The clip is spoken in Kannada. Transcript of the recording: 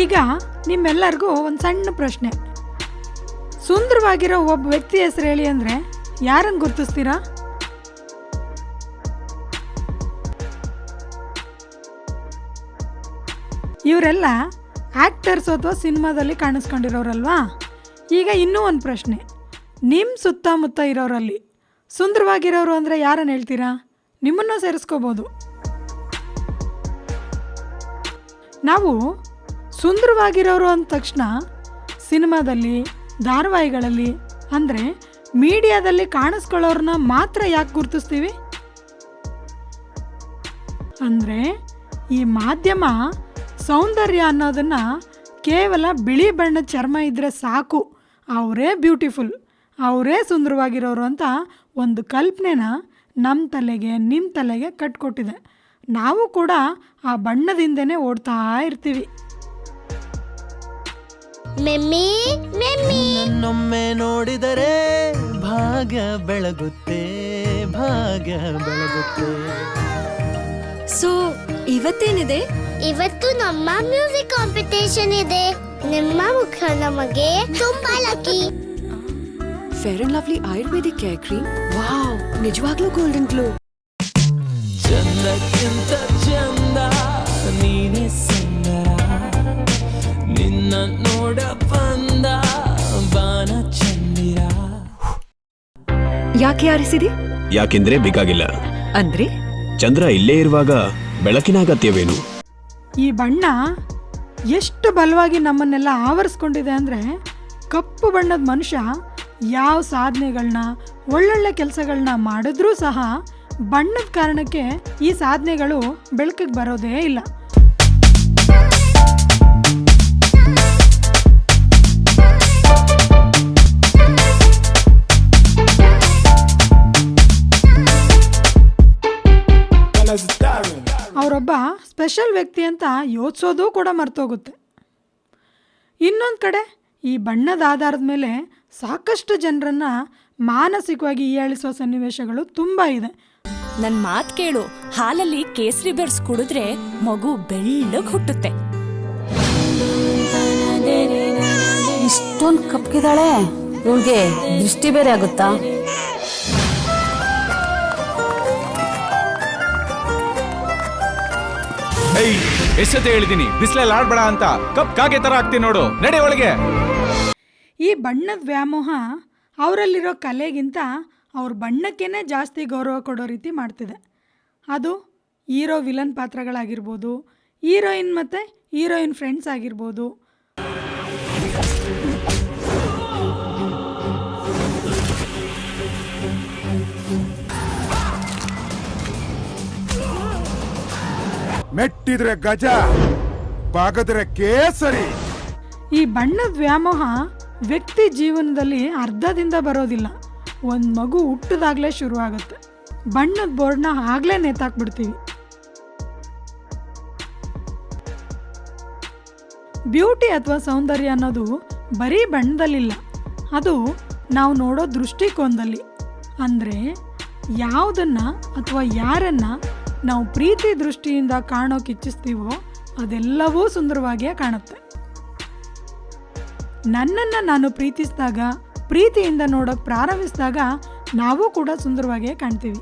ಈಗ ನಿಮ್ಮೆಲ್ಲರಿಗೂ ಒಂದು ಸಣ್ಣ ಪ್ರಶ್ನೆ. ಸುಂದರವಾಗಿರೋ ಒಬ್ಬ ವ್ಯಕ್ತಿ ಹೆಸರು ಹೇಳಿ ಅಂದರೆ ಯಾರನ್ನು ಗುರುತಿಸ್ತೀರಾ? ಇವರೆಲ್ಲ ಆ್ಯಕ್ಟರ್ಸ್ ಅಥವಾ ಸಿನಿಮಾದಲ್ಲಿ ಕಾಣಿಸ್ಕೊಂಡಿರೋರಲ್ವಾ? ಈಗ ಇನ್ನೂ ಒಂದು ಪ್ರಶ್ನೆ. ನಿಮ್ಮ ಸುತ್ತಮುತ್ತ ಇರೋರಲ್ಲಿ ಸುಂದರವಾಗಿರೋರು ಅಂದರೆ ಯಾರನ್ನು ಹೇಳ್ತೀರಾ? ನಿಮ್ಮನ್ನು ಸೇರಿಸ್ಕೋಬೋದು. ನಾವು ಸುಂದರವಾಗಿರೋರು ಅಂದ ತಕ್ಷಣ ಸಿನಿಮಾದಲ್ಲಿ, ಧಾರಾವಾಹಿಗಳಲ್ಲಿ ಅಂದರೆ ಮೀಡಿಯಾದಲ್ಲಿ ಕಾಣಿಸ್ಕೊಳ್ಳೋರನ್ನ ಮಾತ್ರ ಯಾಕೆ ಗುರುತಿಸ್ತೀವಿ? ಅಂದರೆ ಈ ಮಾಧ್ಯಮ ಸೌಂದರ್ಯ ಅನ್ನೋದನ್ನು ಕೇವಲ ಬಿಳಿ ಬಣ್ಣದ ಚರ್ಮ ಇದ್ದರೆ ಸಾಕು, ಅವರೇ ಬ್ಯೂಟಿಫುಲ್, ಅವರೇ ಸುಂದರವಾಗಿರೋರು ಅಂತ ಒಂದು ಕಲ್ಪನೆನ ನಮ್ಮ ತಲೆಗೆ, ನಿಮ್ಮ ತಲೆಗೆ ಕಟ್ಕೊಟ್ಟಿದೆ. ನಾವು ಕೂಡ ಆ ಬಣ್ಣದಿಂದನೇ ಓಡ್ತಾ ಇರ್ತೀವಿ. ನನ್ನೊಮ್ಮೆ ನೋಡಿದರೆ ಭಾಗ್ಯ ಬೆಳಗುತ್ತೆ, ಭಾಗ್ಯ ಬೆಳಗುತ್ತೆ. ಸೊ ಇವತ್ತೇನಿದೆ? ಇವತ್ತು ನಮ್ಮ ಮ್ಯೂಸಿಕ್ ಕಾಂಪಿಟೇಷನ್ ಇದೆ. ನಿಮ್ಮ ಮುಖ ನಮಗೆ ತುಂಬಾ lucky. Fair and lovely Ayurvedic care cream. Wow, ನಿಜವಾಗ್ಲೂ ಗೋಲ್ಡನ್ ಗ್ಲೋ. ಚಂದಕ್ಕಿಂತ ಚಂದ ನೀನೇ ಸುಂದರ, ನಿನ್ನ ನೋಡ ಬಂದ ಬಾನ ಚಂದಿರ. ಯಾಕೆ ಆರಿಸಿದಿ? ಯಾಕೆಂದ್ರೆ ಬೇಕಾಗಿಲ್ಲ. ಅಂದ್ರೆ ಚಂದ್ರ ಇಲ್ಲೇ ಇರುವಾಗ ಬೆಳಕಿನ ಅಗತ್ಯವೇನು? ಈ ಬಣ್ಣ ಎಷ್ಟು ಬಲವಾಗಿ ನಮ್ಮನ್ನೆಲ್ಲ ಆವರಿಸ್ಕೊಂಡಿದೆ ಅಂದರೆ, ಕಪ್ಪು ಬಣ್ಣದ ಮನುಷ್ಯ ಯಾವ ಸಾಧನೆಗಳನ್ನ, ಒಳ್ಳೊಳ್ಳೆ ಕೆಲಸಗಳನ್ನ ಮಾಡಿದ್ರೂ ಸಹ ಬಣ್ಣದ ಕಾರಣಕ್ಕೆ ಈ ಸಾಧನೆಗಳು ಬೆಳಕಿಗೆ ಬರೋದೇ ಇಲ್ಲ. ಅವರೊಬ್ಬ ಸ್ಪೆಷಲ್ ವ್ಯಕ್ತಿ ಅಂತ ಯೋಚಿಸೋದು ಕೂಡ ಮರ್ತೋಗುತ್ತೆ. ಇನ್ನೊಂದು ಕಡೆ ಈ ಬಣ್ಣದ ಆಧಾರದ ಮೇಲೆ ಸಾಕಷ್ಟು ಜನರನ್ನು ಮಾನಸಿಕವಾಗಿ ಹೀಯಾಳಿಸೋ ಸನ್ನಿವೇಶಗಳು ತುಂಬ ಇದೆ. ನನ್ ಮಾತ್ ಕೇಳು, ಹಾಲಲ್ಲಿ ಕೇಸರಿ ಬೆರ್ಸ್ ಕುಡಿದ್ರೆ ಮಗು ಬೆಳ್ಳಗ್ ಹುಟ್ಟುತ್ತೆ. ಇಷ್ಟೊಂದು ಕಪ್ಪಿದಾಳೆ, ಇವಳಿಗೆ ದೃಷ್ಟಿ ಬೇರೆ ಆಗುತ್ತಾ? ಎಷ್ಟೊತ್ತೆ ಹೇಳಿದೀನಿ ಬಿಸಿಲಲ್ಲಿ ಆಡ್ಬೇಡ ಅಂತ. ಕಪ್ ಕಾಗೆ ತರ ಆಗ್ತೀನಿ ನೋಡು, ನಡೆ ಒಳಗೆ. ಈ ಬಣ್ಣದ ವ್ಯಾಮೋಹ ಅವರಲ್ಲಿರೋ ಕಲೆಗಿಂತ ಅವ್ರ ಬಣ್ಣಕ್ಕೇ ಜಾಸ್ತಿ ಗೌರವ ಕೊಡೋ ರೀತಿ ಮಾಡ್ತಿದೆ. ಅದು ಹೀರೋ ವಿಲನ್ ಪಾತ್ರಗಳಾಗಿರ್ಬೋದು, ಹೀರೋಯಿನ್ ಮತ್ತು ಹೀರೋಯಿನ್ ಫ್ರೆಂಡ್ಸ್ ಆಗಿರ್ಬೋದು. ಮೆಟ್ಟಿದ್ರೆ ಗಜ, ಬಾಗದ್ರೆ ಕೇಸರಿ. ಈ ಬಣ್ಣದ ವ್ಯಾಮೋಹ ವ್ಯಕ್ತಿ ಜೀವನದಲ್ಲಿ ಅರ್ಧದಿಂದ ಬರೋದಿಲ್ಲ. ಒಂದು ಮಗು ಹುಟ್ಟಿದಾಗಲೇ ಶುರುವಾಗುತ್ತೆ. ಬಣ್ಣದ ಬೋರ್ಡ್ನ ಆಗಲೇ ನೇತಾಕ್ಬಿಡ್ತೀವಿ. ಬ್ಯೂಟಿ ಅಥವಾ ಸೌಂದರ್ಯ ಅನ್ನೋದು ಬರೀ ಬಣ್ಣದಲ್ಲಿಲ್ಲ, ಅದು ನಾವು ನೋಡೋ ದೃಷ್ಟಿಕೋನದಲ್ಲಿ. ಅಂದರೆ ಯಾವುದನ್ನು ಅಥವಾ ಯಾರನ್ನು ನಾವು ಪ್ರೀತಿ ದೃಷ್ಟಿಯಿಂದ ಕಾಣೋಕೆ ಇಚ್ಛಿಸ್ತೀವೋ ಅದೆಲ್ಲವೂ ಸುಂದರವಾಗಿಯೇ ಕಾಣುತ್ತೆ. ನನ್ನನ್ನು ನಾನು ಪ್ರೀತಿಸಿದಾಗ, ಪ್ರೀತಿಯಿಂದ ನೋಡೋಕೆ ಪ್ರಾರಂಭಿಸಿದಾಗ ನಾವು ಕೂಡ ಸುಂದರವಾಗಿಯೇ ಕಾಣ್ತೀವಿ.